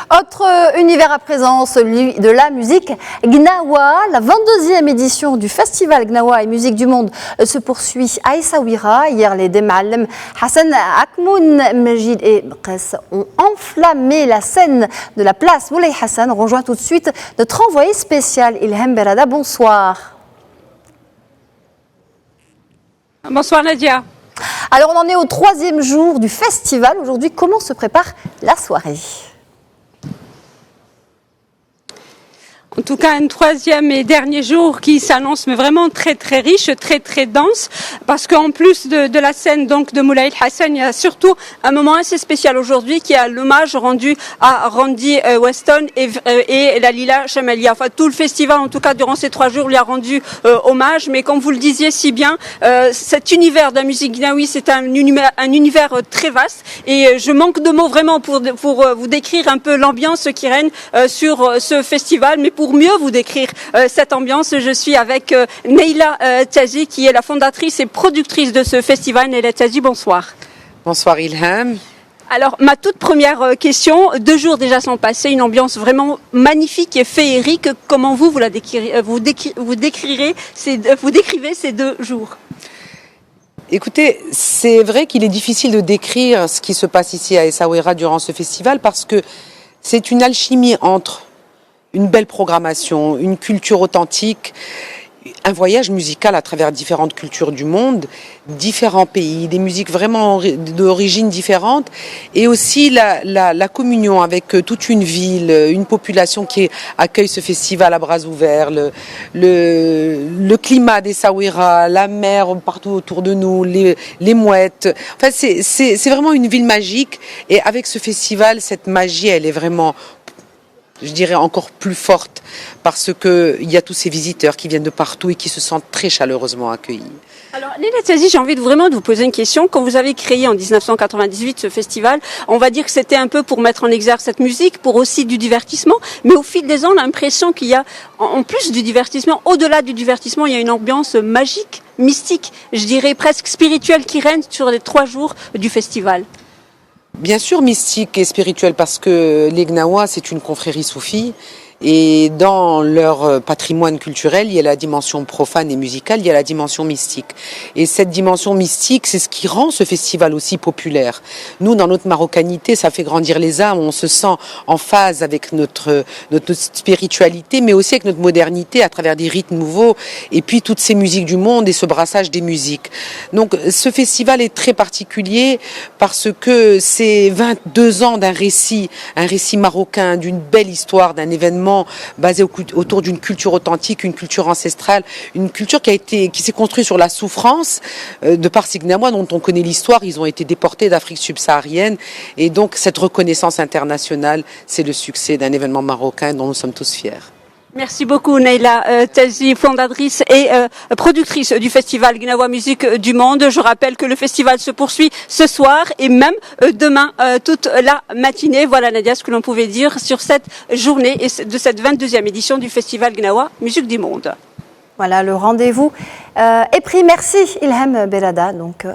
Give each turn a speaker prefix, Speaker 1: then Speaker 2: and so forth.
Speaker 1: Autre univers à présent, celui de la musique Gnawa. La 22e édition du festival Gnawa et musique du monde se poursuit à Essaouira. Hier, les Demalem Hassan Akmoun, Majid et Bqas ont enflammé la scène de la place Moulay Hassan. On rejoint tout de suite notre envoyé spécial Ilham Berada. Bonsoir.
Speaker 2: Bonsoir Nadia.
Speaker 1: Alors on en est au 3e jour du festival. Aujourd'hui, comment se prépare la soirée ?
Speaker 2: En tout cas, un 3e et dernier jour qui s'annonce mais vraiment très très riche, très très dense, parce qu'en plus de la scène donc de Moulay Hassan, il y a surtout un moment assez spécial aujourd'hui qui est l'hommage rendu à Randy Weston et la Lila Chamalia. Enfin, tout le festival, en tout cas durant ces 3 jours, lui a rendu hommage. Mais comme vous le disiez si bien, cet univers de la musique gnawi, c'est un univers très vaste. Et je manque de mots vraiment pour vous décrire un peu l'ambiance qui règne sur ce festival. Mais pour mieux vous décrire cette ambiance, je suis avec Neila Tazi, qui est la fondatrice et productrice de ce festival. Neila Tazi, bonsoir.
Speaker 3: Bonsoir Ilham.
Speaker 2: Alors, ma toute première question, 2 jours déjà sont passés, une ambiance vraiment magnifique et féerique. Comment vous décrivez ces 2 jours ?
Speaker 3: Écoutez, c'est vrai qu'il est difficile de décrire ce qui se passe ici à Essaouira durant ce festival parce que c'est une alchimie entre une belle programmation, une culture authentique, un voyage musical à travers différentes cultures du monde, différents pays, des musiques vraiment d'origine différentes, et aussi la communion avec toute une ville, une population qui accueille ce festival à bras ouverts, le climat d'Essaouira, la mer partout autour de nous, les mouettes. Enfin, c'est vraiment une ville magique, et avec ce festival, cette magie, elle est vraiment, je dirais, encore plus forte parce qu'il y a tous ces visiteurs qui viennent de partout et qui se sentent très chaleureusement accueillis.
Speaker 2: Alors, Neila Tazi, j'ai envie vraiment de vous poser une question. Quand vous avez créé en 1998 ce festival, on va dire que c'était un peu pour mettre en exergue cette musique, pour aussi du divertissement, mais au fil des ans, on a l'impression qu'il y a, en plus du divertissement, au-delà du divertissement, il y a une ambiance magique, mystique, je dirais presque spirituelle qui règne sur les 3 jours du festival.
Speaker 3: Bien sûr, mystique et spirituel, parce que les Gnawa, c'est une confrérie soufie. Et dans leur patrimoine culturel, il y a la dimension profane et musicale, il y a la dimension mystique. Et cette dimension mystique, c'est ce qui rend ce festival aussi populaire. Nous, dans notre marocanité, ça fait grandir les âmes, on se sent en phase avec notre spiritualité, mais aussi avec notre modernité à travers des rythmes nouveaux, et puis toutes ces musiques du monde et ce brassage des musiques. Donc ce festival est très particulier parce que c'est 22 ans d'un récit, un récit marocain, d'une belle histoire, d'un événement basé autour d'une culture authentique, une culture ancestrale, une culture qui s'est construite sur la souffrance de par ces Gnawa dont on connaît l'histoire. Ils ont été déportés d'Afrique subsaharienne, et donc cette reconnaissance internationale, c'est le succès d'un événement marocain dont nous sommes tous fiers.
Speaker 2: Merci beaucoup Neila Tazi, fondatrice et productrice du festival Gnawa Musique du Monde. Je rappelle que le festival se poursuit ce soir et même demain toute la matinée. Voilà Nadia ce que l'on pouvait dire sur cette journée et de cette 22e édition du festival Gnawa Musique du Monde.
Speaker 1: Voilà, le rendez-vous est pris. Merci Ilham Berada. Donc,